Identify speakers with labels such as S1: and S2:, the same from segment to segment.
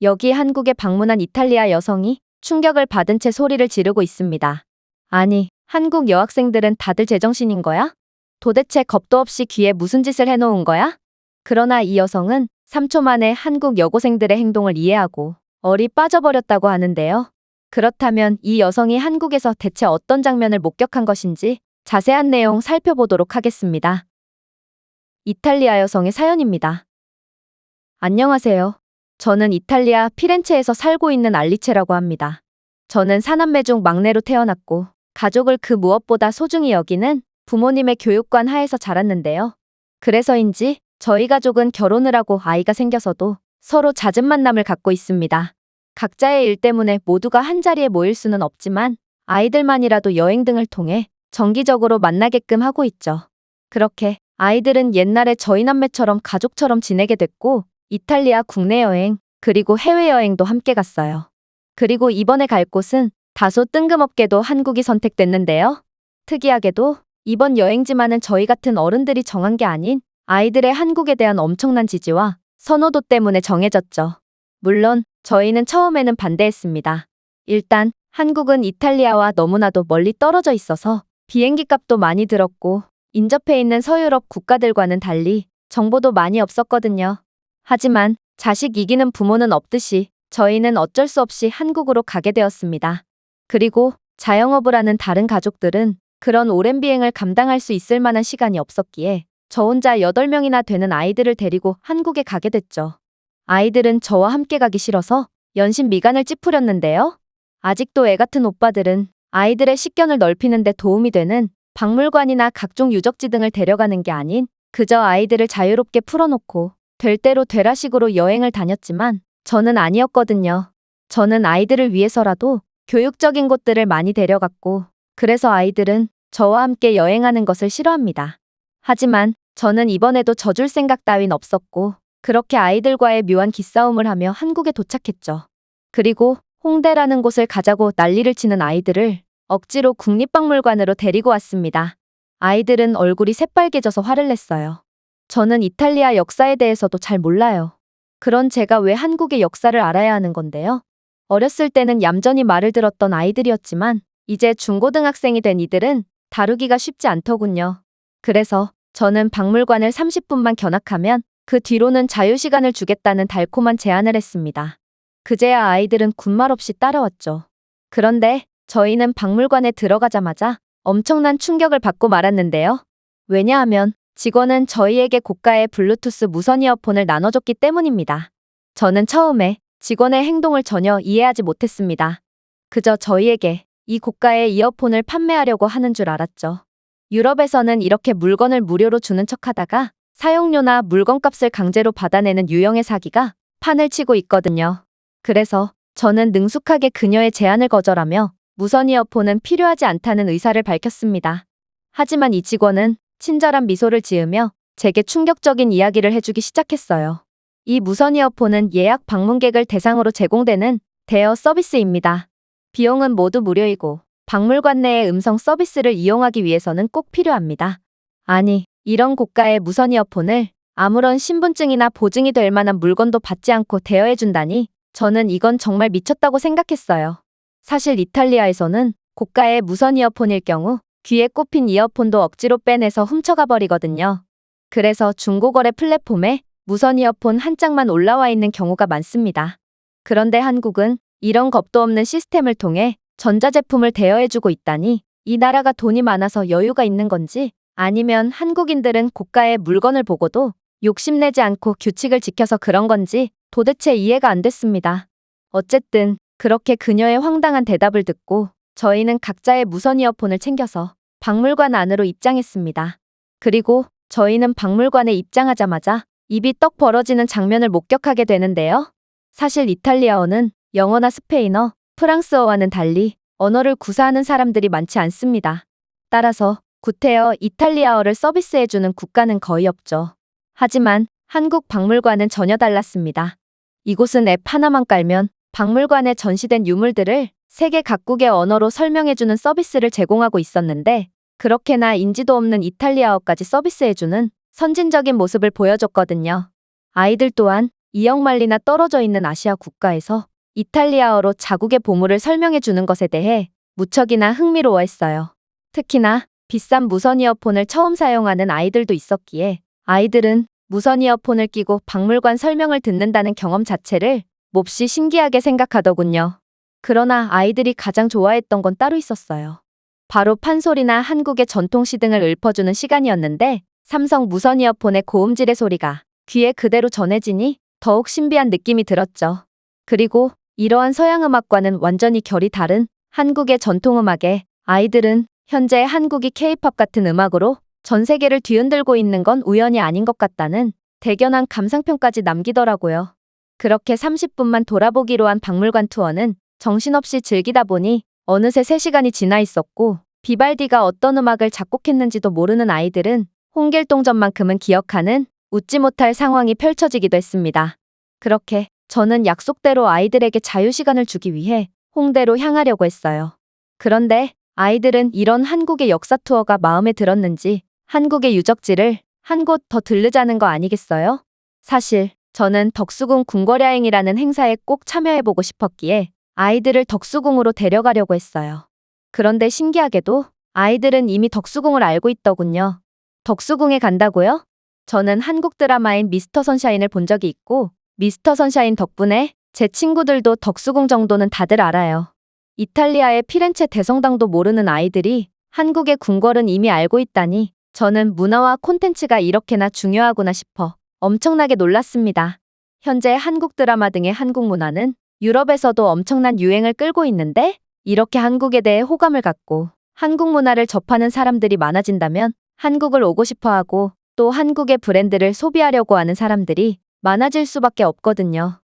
S1: 여기 한국에 방문한 이탈리아 여성이 충격을 받은 채 소리를 지르고 있습니다. 아니, 한국 여학생들은 다들 제정신인 거야? 도대체 겁도 없이 귀에 무슨 짓을 해놓은 거야? 그러나 이 여성은 3초 만에 한국 여고생들의 행동을 이해하고 얼이 빠져버렸다고 하는데요. 그렇다면 이 여성이 한국에서 대체 어떤 장면을 목격한 것인지 자세한 내용 살펴보도록 하겠습니다. 이탈리아 여성의 사연입니다. 안녕하세요. 저는 이탈리아 피렌체에서 살고 있는 알리체라고 합니다. 저는 사남매 중 막내로 태어났고 가족을 그 무엇보다 소중히 여기는 부모님의 교육관 하에서 자랐는데요. 그래서인지 저희 가족은 결혼을 하고 아이가 생겨서도 서로 잦은 만남을 갖고 있습니다. 각자의 일 때문에 모두가 한자리에 모일 수는 없지만 아이들만이라도 여행 등을 통해 정기적으로 만나게끔 하고 있죠. 그렇게 아이들은 옛날에 저희 남매처럼 가족처럼 지내게 됐고 이탈리아 국내 여행 그리고 해외여행도 함께 갔어요. 그리고 이번에 갈 곳은 다소 뜬금없게도 한국이 선택됐는데요. 특이하게도 이번 여행지만은 저희 같은 어른들이 정한 게 아닌 아이들의 한국에 대한 엄청난 지지와 선호도 때문에 정해졌죠. 물론 저희는 처음에는 반대했습니다. 일단 한국은 이탈리아와 너무나도 멀리 떨어져 있어서 비행기 값도 많이 들었고 인접해 있는 서유럽 국가들과는 달리 정보도 많이 없었거든요. 하지만 자식 이기는 부모는 없듯이 저희는 어쩔 수 없이 한국으로 가게 되었습니다. 그리고 자영업을 하는 다른 가족들은 그런 오랜 비행을 감당할 수 있을 만한 시간이 없었기에 저 혼자 8명이나 되는 아이들을 데리고 한국에 가게 됐죠. 아이들은 저와 함께 가기 싫어서 연신 미간을 찌푸렸는데요. 아직도 애 같은 오빠들은 아이들의 식견을 넓히는 데 도움이 되는 박물관이나 각종 유적지 등을 데려가는 게 아닌 그저 아이들을 자유롭게 풀어놓고 될 대로 되라식으로 여행을 다녔지만 저는 아니었거든요. 저는 아이들을 위해서라도 교육적인 곳들을 많이 데려갔고 그래서 아이들은 저와 함께 여행하는 것을 싫어합니다. 하지만 저는 이번에도 져줄 생각 따윈 없었고 그렇게 아이들과의 묘한 기싸움을 하며 한국에 도착했죠. 그리고 홍대라는 곳을 가자고 난리를 치는 아이들을 억지로 국립박물관으로 데리고 왔습니다. 아이들은 얼굴이 새빨개져서 화를 냈어요. 저는 이탈리아 역사에 대해서도 잘 몰라요. 그런 제가 왜 한국의 역사를 알아야 하는 건데요. 어렸을 때는 얌전히 말을 들었던 아이들이었지만 이제 중고등학생이 된 이들은 다루기가 쉽지 않더군요. 그래서 저는 박물관을 30분만 견학하면 그 뒤로는 자유시간을 주겠다는 달콤한 제안을 했습니다. 그제야 아이들은 군말 없이 따라왔죠. 그런데 저희는 박물관에 들어가자마자 엄청난 충격을 받고 말았는데요. 왜냐하면 직원은 저희에게 고가의 블루투스 무선 이어폰을 나눠줬기 때문입니다. 저는 처음에 직원의 행동을 전혀 이해하지 못했습니다. 그저 저희에게 이 고가의 이어폰을 판매하려고 하는 줄 알았죠. 유럽에서는 이렇게 물건을 무료로 주는 척하다가 사용료나 물건값을 강제로 받아내는 유형의 사기가 판을 치고 있거든요. 그래서 저는 능숙하게 그녀의 제안을 거절하며 무선 이어폰은 필요하지 않다는 의사를 밝혔습니다. 하지만 이 직원은 친절한 미소를 지으며 제게 충격적인 이야기를 해주기 시작했어요. 이 무선 이어폰은 예약 방문객을 대상으로 제공되는 대여 서비스입니다. 비용은 모두 무료이고 박물관 내의 음성 서비스를 이용하기 위해서는 꼭 필요합니다. 아니, 이런 고가의 무선 이어폰을 아무런 신분증이나 보증이 될 만한 물건도 받지 않고 대여해준다니 저는 이건 정말 미쳤다고 생각했어요. 사실 이탈리아에서는 고가의 무선 이어폰일 경우 귀에 꼽힌 이어폰도 억지로 빼내서 훔쳐가 버리거든요. 그래서 중고거래 플랫폼에 무선 이어폰 한 짝만 올라와 있는 경우가 많습니다. 그런데 한국은 이런 겁도 없는 시스템을 통해 전자제품을 대여해주고 있다니 이 나라가 돈이 많아서 여유가 있는 건지 아니면 한국인들은 고가의 물건을 보고도 욕심내지 않고 규칙을 지켜서 그런 건지 도대체 이해가 안 됐습니다. 어쨌든 그렇게 그녀의 황당한 대답을 듣고 저희는 각자의 무선 이어폰을 챙겨서 박물관 안으로 입장했습니다. 그리고 저희는 박물관에 입장하자마자 입이 떡 벌어지는 장면을 목격하게 되는데요. 사실 이탈리아어는 영어나 스페인어, 프랑스어와는 달리 언어를 구사하는 사람들이 많지 않습니다. 따라서 구태여 이탈리아어를 서비스해주는 국가는 거의 없죠. 하지만 한국 박물관은 전혀 달랐습니다. 이곳은 앱 하나만 깔면 박물관에 전시된 유물들을 세계 각국의 언어로 설명해주는 서비스를 제공하고 있었는데 그렇게나 인지도 없는 이탈리아어까지 서비스해주는 선진적인 모습을 보여줬거든요. 아이들 또한 2억 마일이나 떨어져 있는 아시아 국가에서 이탈리아어로 자국의 보물을 설명해 주는 것에 대해 무척이나 흥미로워했어요. 특히나 비싼 무선 이어폰을 처음 사용하는 아이들도 있었기에 아이들은 무선 이어폰을 끼고 박물관 설명을 듣는다는 경험 자체를 몹시 신기하게 생각하더군요. 그러나 아이들이 가장 좋아했던 건 따로 있었어요. 바로 판소리나 한국의 전통시 등을 읊어주는 시간이었는데 삼성 무선 이어폰의 고음질의 소리가 귀에 그대로 전해지니 더욱 신비한 느낌이 들었죠. 그리고 이러한 서양 음악과는 완전히 결이 다른 한국의 전통음악에 아이들은 현재 한국이 K-팝 같은 음악으로 전 세계를 뒤흔들고 있는 건 우연이 아닌 것 같다는 대견한 감상평까지 남기더라고요. 그렇게 30분만 돌아보기로 한 박물관 투어는 정신없이 즐기다 보니 어느새 3시간이 지나 있었고 비발디가 어떤 음악을 작곡했는지도 모르는 아이들은 홍길동전만큼은 기억하는 웃지 못할 상황이 펼쳐지기도 했습니다. 그렇게 저는 약속대로 아이들에게 자유시간을 주기 위해 홍대로 향하려고 했어요. 그런데 아이들은 이런 한국의 역사 투어가 마음에 들었는지 한국의 유적지를 한 곳 더 들르자는 거 아니겠어요? 사실 저는 덕수궁 궁궐여행이라는 행사에 꼭 참여해보고 싶었기에 아이들을 덕수궁으로 데려가려고 했어요. 그런데 신기하게도 아이들은 이미 덕수궁을 알고 있더군요. 덕수궁에 간다고요? 저는 한국 드라마인 미스터 선샤인을 본 적이 있고 미스터 선샤인 덕분에 제 친구들도 덕수궁 정도는 다들 알아요. 이탈리아의 피렌체 대성당도 모르는 아이들이 한국의 궁궐은 이미 알고 있다니 저는 문화와 콘텐츠가 이렇게나 중요하구나 싶어 엄청나게 놀랐습니다. 현재 한국 드라마 등의 한국 문화는 유럽에서도 엄청난 유행을 끌고 있는데 이렇게 한국에 대해 호감을 갖고 한국 문화를 접하는 사람들이 많아진다면 한국을 오고 싶어하고 또 한국의 브랜드를 소비하려고 하는 사람들이 많아질 수밖에 없거든요.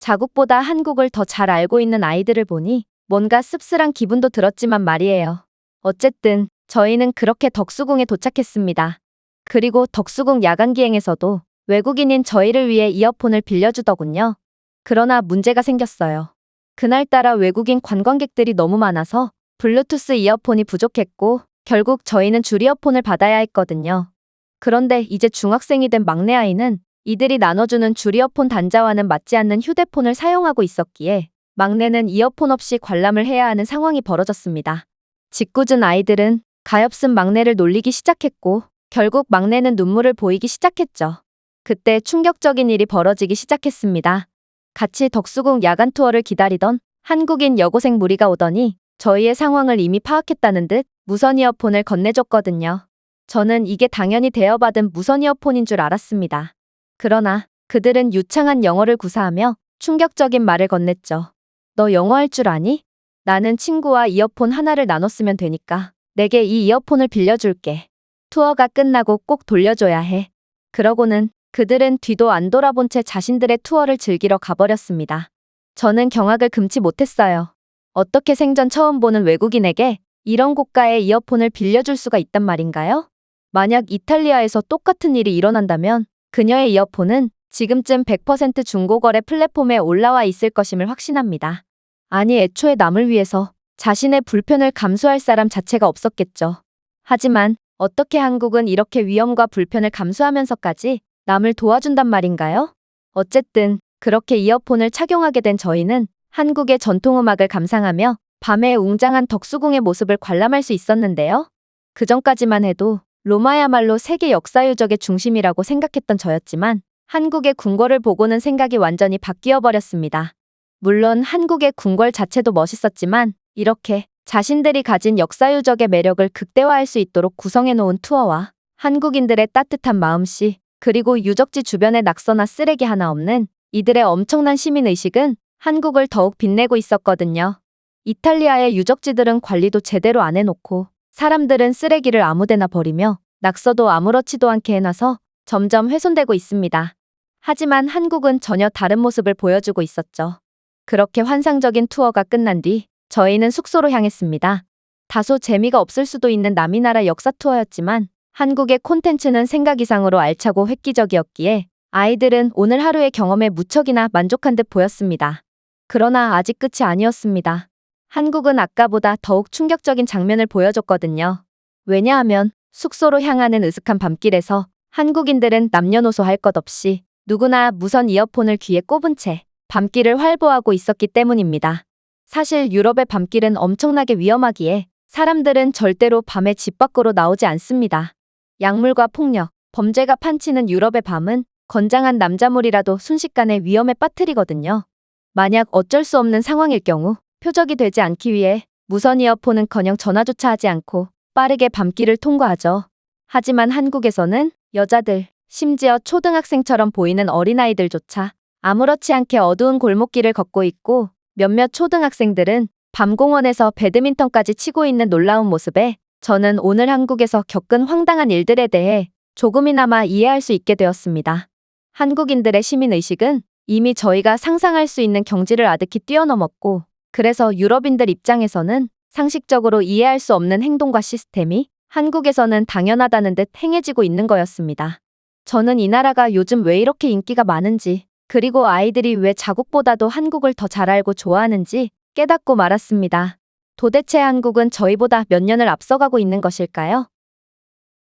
S1: 자국보다 한국을 더 잘 알고 있는 아이들을 보니 뭔가 씁쓸한 기분도 들었지만 말이에요. 어쨌든 저희는 그렇게 덕수궁에 도착했습니다. 그리고 덕수궁 야간기행에서도 외국인인 저희를 위해 이어폰을 빌려주더군요. 그러나 문제가 생겼어요. 그날따라 외국인 관광객들이 너무 많아서 블루투스 이어폰이 부족했고 결국 저희는 줄 이어폰을 받아야 했거든요. 그런데 이제 중학생이 된 막내 아이는 이들이 나눠주는 줄 이어폰 단자와는 맞지 않는 휴대폰을 사용하고 있었기에 막내는 이어폰 없이 관람을 해야 하는 상황이 벌어졌습니다. 짓궂은 아이들은 가엾은 막내를 놀리기 시작했고 결국 막내는 눈물을 보이기 시작했죠. 그때 충격적인 일이 벌어지기 시작했습니다. 같이 덕수궁 야간 투어를 기다리던 한국인 여고생 무리가 오더니 저희의 상황을 이미 파악했다는 듯 무선 이어폰을 건네줬거든요. 저는 이게 당연히 대여받은 무선 이어폰인 줄 알았습니다. 그러나 그들은 유창한 영어를 구사하며 충격적인 말을 건넸죠. 너 영어 할 줄 아니? 나는 친구와 이어폰 하나를 나눠 쓰면 되니까 내게 이 이어폰을 빌려줄게. 투어가 끝나고 꼭 돌려줘야 해. 그러고는 그들은 뒤도 안 돌아본 채 자신들의 투어를 즐기러 가버렸습니다. 저는 경악을 금치 못했어요. 어떻게 생전 처음 보는 외국인에게 이런 고가의 이어폰을 빌려줄 수가 있단 말인가요? 만약 이탈리아에서 똑같은 일이 일어난다면 그녀의 이어폰은 지금쯤 100% 중고거래 플랫폼에 올라와 있을 것임을 확신합니다. 아니 애초에 남을 위해서 자신의 불편을 감수할 사람 자체가 없었겠죠. 하지만 어떻게 한국은 이렇게 위험과 불편을 감수하면서까지 남을 도와준단 말인가요? 어쨌든 그렇게 이어폰을 착용하게 된 저희는 한국의 전통음악을 감상하며 밤의 웅장한 덕수궁의 모습을 관람할 수 있었는데요. 그전까지만 해도 로마야말로 세계 역사 유적의 중심이라고 생각했던 저였지만 한국의 궁궐을 보고는 생각이 완전히 바뀌어 버렸습니다. 물론 한국의 궁궐 자체도 멋있었지만 이렇게 자신들이 가진 역사 유적의 매력을 극대화할 수 있도록 구성해 놓은 투어와 한국인들의 따뜻한 마음씨 그리고 유적지 주변에 낙서나 쓰레기 하나 없는 이들의 엄청난 시민의식은 한국을 더욱 빛내고 있었거든요. 이탈리아의 유적지들은 관리도 제대로 안 해놓고 사람들은 쓰레기를 아무데나 버리며 낙서도 아무렇지도 않게 해놔서 점점 훼손되고 있습니다. 하지만 한국은 전혀 다른 모습을 보여주고 있었죠. 그렇게 환상적인 투어가 끝난 뒤 저희는 숙소로 향했습니다. 다소 재미가 없을 수도 있는 남이 나라 역사 투어였지만 한국의 콘텐츠는 생각 이상으로 알차고 획기적이었기에 아이들은 오늘 하루의 경험에 무척이나 만족한 듯 보였습니다. 그러나 아직 끝이 아니었습니다. 한국은 아까보다 더욱 충격적인 장면을 보여줬거든요. 왜냐하면 숙소로 향하는 으슥한 밤길에서 한국인들은 남녀노소 할 것 없이 누구나 무선 이어폰을 귀에 꼽은 채 밤길을 활보하고 있었기 때문입니다. 사실 유럽의 밤길은 엄청나게 위험하기에 사람들은 절대로 밤에 집 밖으로 나오지 않습니다. 약물과 폭력, 범죄가 판치는 유럽의 밤은 건장한 남자물이라도 순식간에 위험에 빠뜨리거든요. 만약 어쩔 수 없는 상황일 경우 표적이 되지 않기 위해 무선 이어폰은커녕 전화조차 하지 않고 빠르게 밤길을 통과하죠. 하지만 한국에서는 여자들, 심지어 초등학생처럼 보이는 어린아이들조차 아무렇지 않게 어두운 골목길을 걷고 있고 몇몇 초등학생들은 밤공원에서 배드민턴까지 치고 있는 놀라운 모습에 저는 오늘 한국에서 겪은 황당한 일들에 대해 조금이나마 이해할 수 있게 되었습니다. 한국인들의 시민의식은 이미 저희가 상상할 수 있는 경지를 아득히 뛰어넘었고, 그래서 유럽인들 입장에서는 상식적으로 이해할 수 없는 행동과 시스템이 한국에서는 당연하다는 듯 행해지고 있는 거였습니다. 저는 이 나라가 요즘 왜 이렇게 인기가 많은지, 그리고 아이들이 왜 자국보다도 한국을 더 잘 알고 좋아하는지 깨닫고 말았습니다. 도대체 한국은 저희보다 몇 년을 앞서가고 있는 것일까요?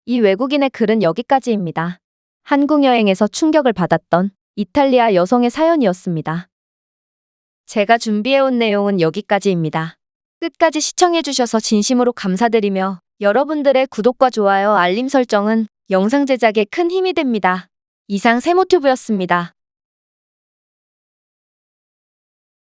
S1: 이 외국인의 글은 여기까지입니다. 한국 여행에서 충격을 받았던 이탈리아 여성의 사연이었습니다. 제가 준비해온 내용은 여기까지입니다. 끝까지 시청해주셔서 진심으로 감사드리며 여러분들의 구독과 좋아요, 알림 설정은 영상 제작에 큰 힘이 됩니다. 이상 세모튜브였습니다.